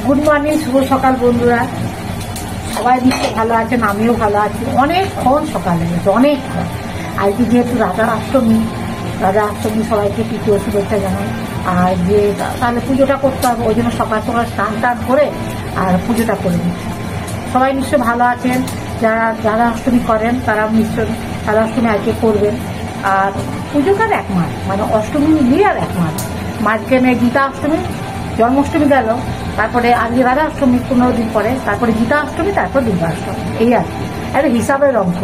Good morning, শুভ সকাল বন্ধুরা। সবাই নিশ্চয়ই ভালো আছেন, আমিও ভালো আছি। অনেকক্ষণ সকাল হয়ে গেছে, অনেকক্ষণ। আজকে যেহেতু রাধা অষ্টমী সবাইকে তৃতীয় শুভেচ্ছা জানাই। আর যে তাহলে পুজোটা করতে হবে, ওই জন্য সকাল সকাল স্নান টান করে আর পুজোটা করে নিচ্ছি। সবাই নিশ্চয়ই ভালো আছেন। যারা রাধা অষ্টমী করেন তারা নিশ্চয়ই রাধা অষ্টমী আজকে করবেন। আর পুজোটার এক মাস, মানে অষ্টমী মিলিয়ে আর এক মাস। মাঝখানে গীতা অষ্টমী, জন্মাষ্টমী গেল, তারপরে আজকে রাধা অষ্টমী 15 দিন পরে, তারপরে গীতা অষ্টমী, তারপর দুর্গা অষ্টমী। এই আর কি, একটা হিসাবের অঙ্ক।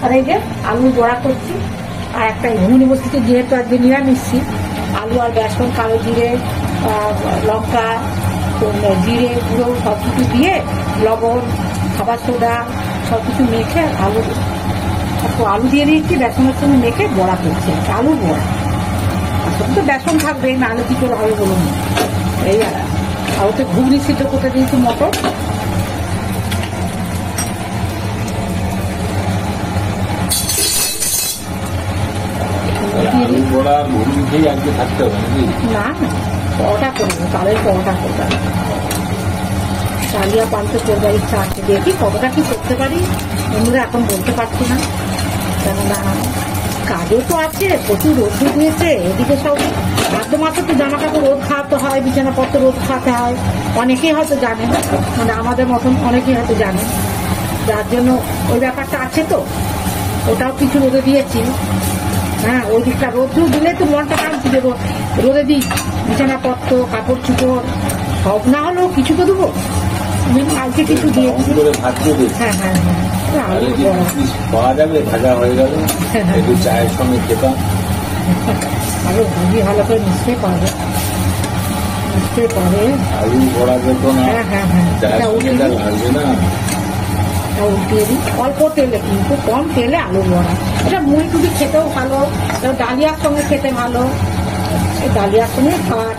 আর এই যে আলু বড়া করছি, আর একটা ঘুগনি বসিতে, যেহেতু আজকে নিরামিষি, আলু আর বেসন, কালো জিরে, লঙ্কা, জিরে গুঁড়ো সব কিছু দিয়ে, লবণ, খাবার সোডা সব কিছু মেখে আলু দিয়ে দিয়েছি, বেসনের সঙ্গে মেখে বড়া করছি। আলু বড়া, আসলে তো বেসন থাকবে, না আলু কি করে হবে বলুন। এই আর ওতে ঘুগনি সিদ্ধ করতে দিয়েছি, মটর। না পরোটা করবো, তাদের পরোটা করতে হবে। ডালিয়া পাল্টে করবার ইচ্ছা আছে, দেখি কতটা কি করতে পারি বন্ধুরা, এখন বলতে পারছি না। কেননা কাজও তো আছে, প্রচুর রোদ দিয়েছে এদিকে। সব মাত্র তো জামা কাপড় রোদ খাওয়াতে হয়, বিছানাপত্র রোদ খাওয়াতে হয়। অনেকেই হয়তো জানেন, মানে আমাদের মতন অনেকেই হয়তো জানেন, যার জন্য ওই ব্যাপারটা আছে। তো ওটাও কিছু রোদে দিয়েছি। হ্যাঁ, ওই দিকটা রোদ দিলে তো মনটা টানছি, দেবো রোদে দিই, বিছানাপত্র, কাপড় চুপড় সব না হলেও কিছু তো দেবো। কালকে কিছু দিয়েছি। হ্যাঁ হ্যাঁ হ্যাঁ, পাওয়া যাবে, ভাজা হয়ে গেল, একটু চায়ের সঙ্গে খেতাম। আরো ভাজি ভালো করে নিশ্চয়ই পাবে, নিশ্চয়ই পাবে। আলু বড়া যেত না। হ্যাঁ হ্যাঁ হ্যাঁ, লাগবে না। উল্টিয়ে দিই অল্প তেলে, কিন্তু কম তেলে আলু বড়া। এটা মুড়ি টুড়ি খেতেও ভালো, ডালিয়ার সঙ্গে খেতে ভালো। এই ডালিয়ার সঙ্গে খাওয়ার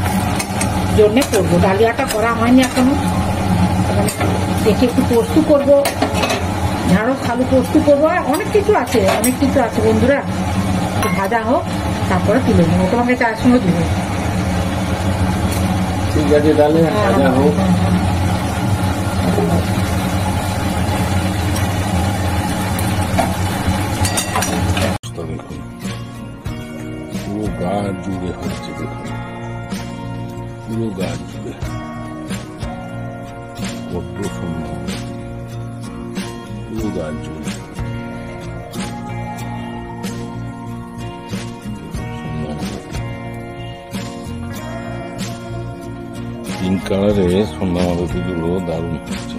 জন্যে করবো। ডালিয়াটা করা হয়নি এখনো। দেখে একটু পোস্ত করবো, ঢেঁড়স আলু পোস্ত করবো। অনেক কিছু আছে, অনেক কিছু আছে বন্ধুরা। ভাজা হোক, তারপরে তুলে নেবো, তোমাকে চার সঙ্গে দিব। ঠিক আছে, তাহলে ভাজা হোক। পুরো গাছ জুড়ে হচ্ছে, দেখুন পুরো গাছ জুড়ে কত সুন্দর, পুরো গাছ জুড়ে পিঙ্ক কালারে সন্ধ্যা মালতীগুলো দারুণ হচ্ছে।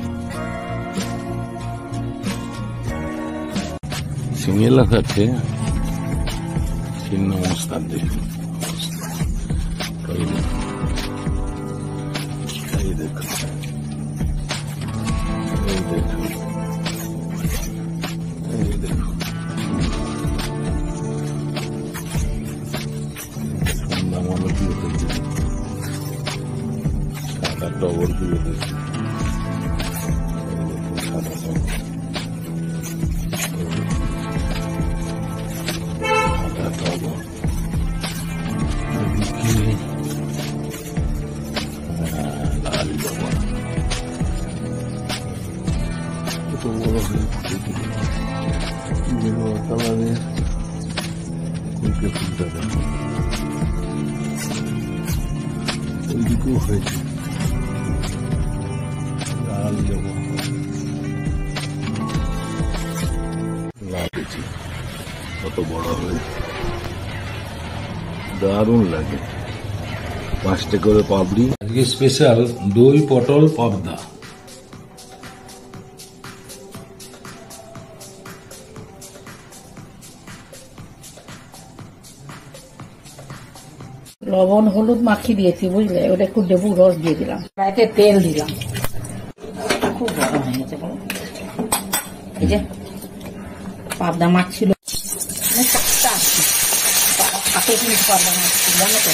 সিঙ্গেলা আছে ছিন্ন অবস্থান, দেখুন সন্ধ্যা মালতী হয়েছে, সাদা টগর দিয়ে দিয়েছে, সাদা টগর, লাল জবা কত বড় হয়ে ফুটেছে, গেরুয়া কালারের ফুলকে ফুলটা দেখো, ওইদিকেও হয়েছে লাল জবা, লাগেছে কত বড় হয়েছে, দারুণ লাগে। 5টা করে পাপড়ি। আজকে স্পেশাল দই পটল পাবদা। লবণ হলুদ মাখিয়ে দিয়েছি, বুঝলে। ওটা একটু লেবুর রস দিয়ে দিলাম, এতে তেল দিলাম। খুব গরম হয়ে গেছে। এই যে পাবদা মাছ ছিল, পাবদা মাছ ছিল, জানো তো।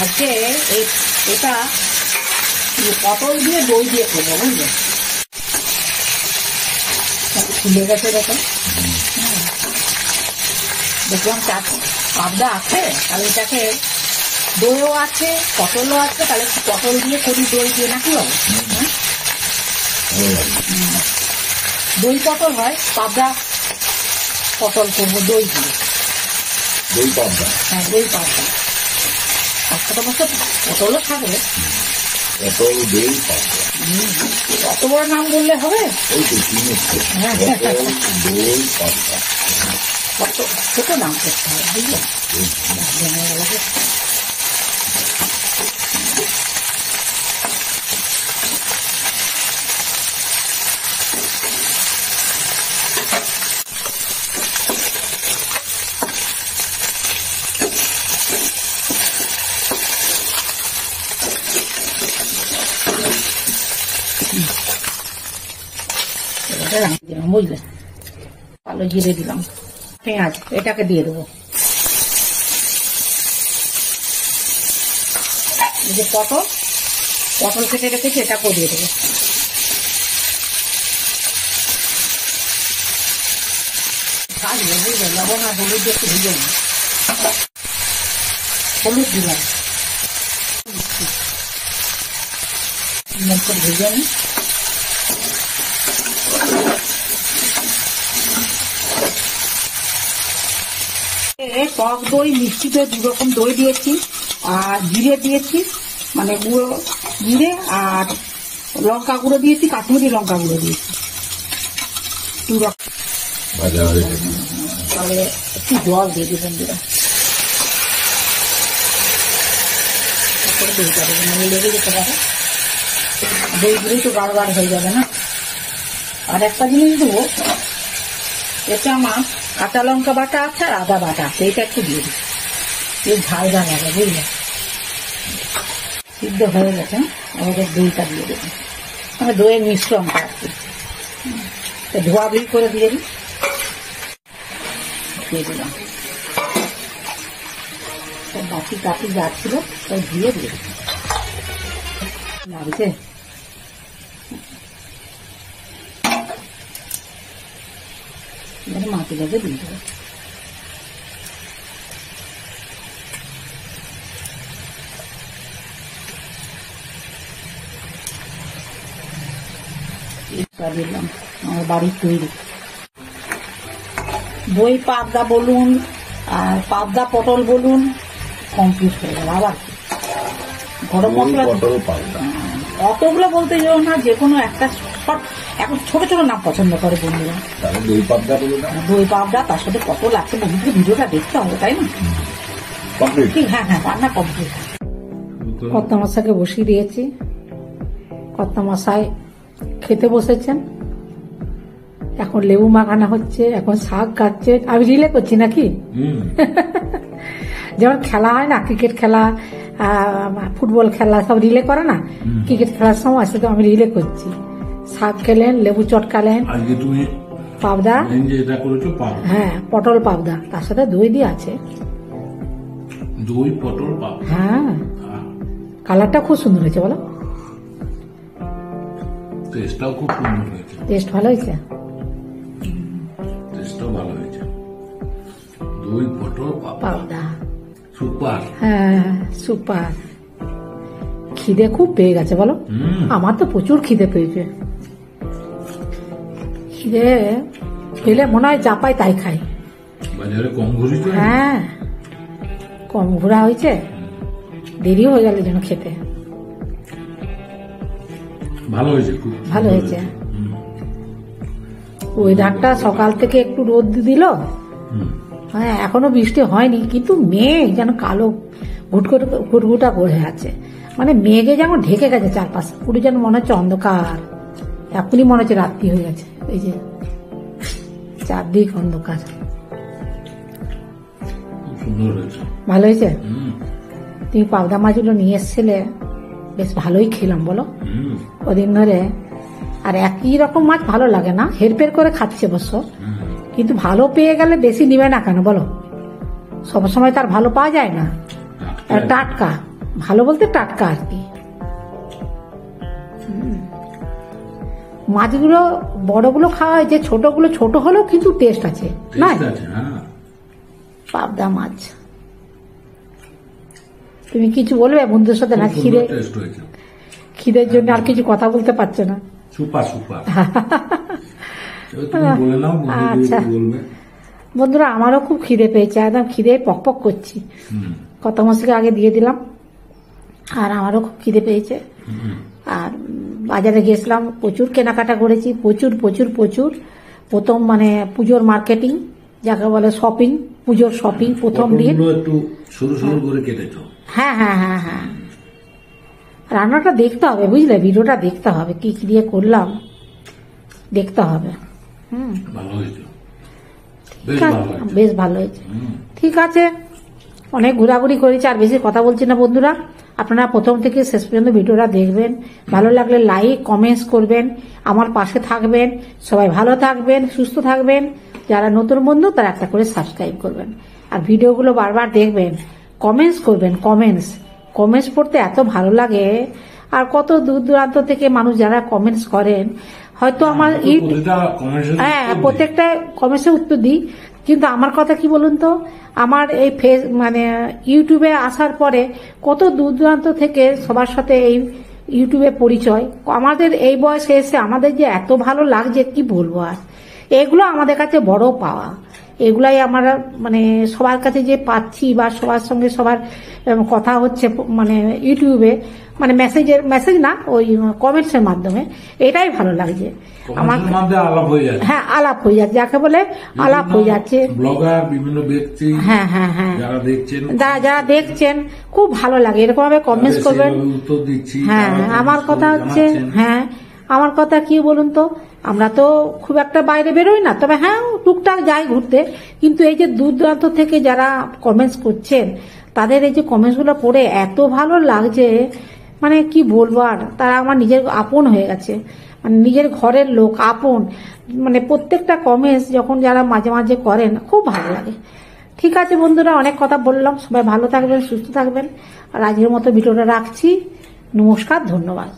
আজকে এটা পটল দিয়ে দই দিয়ে করবো, বুঝলে। ফুলে গেছে দেখো, দেখলাম পাবদা আছে, তাহলে এটাকে দইও আছে, পটলও আছে, তাহলে পটল দিয়ে করি, দই দিয়ে নাকি হবে? দই পটল হয়, পাবদা পটল করবো দই দিয়ে। দই পাবদা? হ্যাঁ, দই পাবদা। একটা বছর পটলও থাকবে। পটল দই পাবদা, অত বড় নাম বললে হবে? ওই তো পটল দই পাবদা, কত ছোট নাম করতে হবে, বুঝলেন? বুঝলেন, কালো জিরে দিলাম, পেঁয়াজ এটাকে দিয়ে দেবো, এই যে পটল কেটে রেখেছি এটাকেও দিয়ে দেবো। ভাজবো, বুঝলেন, লবণ আর হলুদ দিয়ে একটু ভেজে নিই। হলুদ দিলাম, ভেজে নিই। টক দই, মিষ্টি দই, 2 রকম দই দিয়েছি, আর জিরে দিয়েছি, মানে গুঁড়ো জিরে, আর লঙ্কা গুঁড়ো দিয়েছি, কাশ্মীরি লঙ্কা গুঁড়ো দিয়েছি, 2 রকম। তাহলে একটু জল দিয়ে দেবেন, দইটা দেবেন, মানে লেগে যেতে পারে, দইগুলোই তো গাঢ় গাঢ় হয়ে যাবে না। আর একটা জিনিস দেবো, এটা আমার কাঁচা লঙ্কা বাটা আছে আর আদা বাটা আছে, এটা একটু দিয়ে দিই, এই ঝাল ঝাল হবে, বুঝলেন? সিদ্ধ হয়ে গেছে, আমাদের দইটা দিয়ে দেবেন, মানে দইয়ের মিশ্রণটা আর কি, ধোয়া বিল করে দিয়ে দিই, দিয়ে দিলাম। বাকি কাটি যা ছিল সব দিয়ে দিয়ে লাগছে। মাটিটাকে দিয়ে দেবো, দিলাম আমার বাড়ির তৈরি দই পাবদা বলুন আর পাবদা পটল বলুন, কমপ্লিট হয়ে গেল। আবার গরম মশলা অতগুলো বলতে যাও না, যে কোনো একটা এখন ছোট ছোট নাম পছন্দ করে বন্ধুরা। দই পাবদা, দই পাবদা, তার সাথে পটল আছে, বন্ধুদের ভিডিওটা দেখতে হবে, তাই না? হ্যাঁ হ্যাঁ, রান্না কমপ্লিট। কর্তা মশাইকে বসিয়ে দিয়েছি, কর্তা মশাই খেতে বসেছেন, এখন লেবু মাখানো হচ্ছে, এখন শাক কাটছে, আমি রিলে করছি নাকি? যেমন খেলা হয় না, ক্রিকেট খেলা, ফুটবল খেলা, সব রিলে করে না, ক্রিকেট খেলার সময় সেটা আমি রিলে করছি। শাক খেলেন, লেবু চটকালেন, পাবদা, হ্যাঁ পটল পাবদা, তার সাথে দই দিয়ে আছে, দই পটল পাবদা। হ্যাঁ, কালারটা খুব সুন্দর হয়েছে, বলো? টেস্টটাও খুব সুন্দর হয়েছে। টেস্ট ভালো হয়েছে, টেস্টটাও ভালো হয়েছে। দই পটল পাবদা সুপার। হ্যাঁ সুপার। খিদে খুব পেয়ে গেছে, বলো? আমার তো প্রচুর খিদে পেয়েছে, খিদে পেলে মনে হয় যা পাই তাই খাই। বাজারে কম ঘুরেছে? হ্যাঁ কম ঘোরা হয়েছে, দেরি হয়ে গেল যেন খেতে। ভালো হয়েছে, খুব ভালো হয়েছে। ওয়েদারটা সকাল থেকে একটু রোদ দিল, হ্যাঁ এখনো বৃষ্টি হয়নি, কিন্তু মেঘ যেন কালো ঘুটঘুটা করে আছে, মানে মেঘে যেন ঢেকে গেছে চারপাশে, পুরো যেন মনে হচ্ছে অন্ধকার, এখনই মনে হচ্ছে রাত্রি হয়ে গেছে, এই যে চারদিক অন্ধকার। ভালো হয়েছে। তুমি পাবদা মাছগুলো নিয়ে এসছিলে, বেশ ভালোই খেলাম, বলো? কদিন ধরে আর একই রকম মাছ ভালো লাগে না, হেরফের করে খাচ্ছে অবশ্য, কিন্তু ভালো পেয়ে গেলে বেশি নিবে না কেন বলো? সবসময় তার ভালো পাওয়া যায় না, টাটকা ভালো বলতে টাটকা আর কি। মাছগুলো বড়গুলো খাওয়া হয়, যে ছোটগুলো ছোট হলেও কিন্তু টেস্ট আছে না? পাবদা মাছ তুমি কিছু বলবে বন্ধুদের সাথে? না, খিদে টেস্ট হয়েছে, খিদের জন্য আর কিছু কথা বলতে পারছে না। Super super. তুমি বলে নাও, আচ্ছা বলবে। বন্ধুরা, আমারও খুব খিদে পেয়েছে, একদম খিদে পক করছি। কত মাসকে আগে দিয়ে দিলাম, আর আমারও খুব খিদে পেয়েছে। আর বাজারে গেছিলাম, প্রচুর কেনাকাটা করেছি, প্রচুর প্রচুর প্রচুর। প্রথম মানে পুজোর মার্কেটিং, যাকে বলে শপিং, পুজোর শপিং প্রথম দিন। একটু সরু সরু করে কেটেছো? হ্যাঁ হ্যাঁ হ্যাঁ হ্যাঁ, রান্নাটা দেখতে হবে বুঝলে, ভিডিওটা দেখতে হবে, কি কি দিয়ে করলাম দেখতে হবে। ভালো হয়েছে, বেশ ভালো হয়েছে। ঠিক আছে, অনেক ঘোরাঘুরি করেছি, আর বেশি কথা বলছি না বন্ধুরা। আপনারা প্রথম থেকে শেষ পর্যন্ত ভিডিওটা দেখবেন, ভালো লাগলে লাইক কমেন্টস করবেন, আমার পাশে থাকবেন। সবাই ভালো থাকবেন, সুস্থ থাকবেন। যারা নতুন বন্ধু তারা একটা করে সাবস্ক্রাইব করবেন, আর ভিডিওগুলো বারবার দেখবেন, কমেন্টস করবেন। কমেন্টস পড়তে এত ভালো লাগে। আর কত দূর দূরান্ত থেকে মানুষ যারা কমেন্টস করেন, হয়তো আমার হ্যাঁ প্রত্যেকটা কমেন্টসে উত্তর দিই, কিন্তু আমার কথা কি বলুন তো, আমার এই মানে ইউটিউবে আসার পরে কত দূর দূরান্ত থেকে সবার সাথে এই ইউটিউবে পরিচয়। আমাদের এই বয়সে এসে আমাদের যে এত ভালো লাগছে কি বলবো আর। এগুলো আমাদের কাছে বড় পাওয়া। এগুলাই আমরা মানে সবার কাছে যে পাচ্ছি, বা সবার সঙ্গে সবার কথা হচ্ছে মানে ইউটিউবে, মানে মেসেজ না, ওই কমেন্টসের মাধ্যমে, এটাই ভালো লাগছে আমার। হ্যাঁ, আলাপ হয়ে যাচ্ছে, যাকে বলে আলাপ হয়ে যাচ্ছে। ব্লগার, বিভিন্ন ব্যক্তি, হ্যাঁ হ্যাঁ হ্যাঁ, যারা দেখছেন খুব ভালো লাগে, এরকম ভাবে কমেন্টস করবেন। হ্যাঁ, আমার কথা হচ্ছে, হ্যাঁ আমার কথা কি বলুন তো, আমরা তো খুব একটা বাইরে বেরোই না, তবে হ্যাঁ টুকটাক যাই ঘুরতে। কিন্তু এই যে দূর দূরান্ত থেকে যারা কমেন্টস করছেন, তাদের এই যে কমেন্টসগুলো পড়ে এত ভালো লাগছে, মানে কি বলবো আর। তারা আমার নিজের আপন হয়ে গেছে, মানে নিজের ঘরের লোক, আপন। মানে প্রত্যেকটা কমেন্টস যখন যারা মাঝে মাঝে করেন, খুব ভালো লাগে। ঠিক আছে বন্ধুরা, অনেক কথা বললাম। সবাই ভালো থাকবেন, সুস্থ থাকবেন। আর আজকের মতো ভিডিওটা রাখছি। নমস্কার, ধন্যবাদ।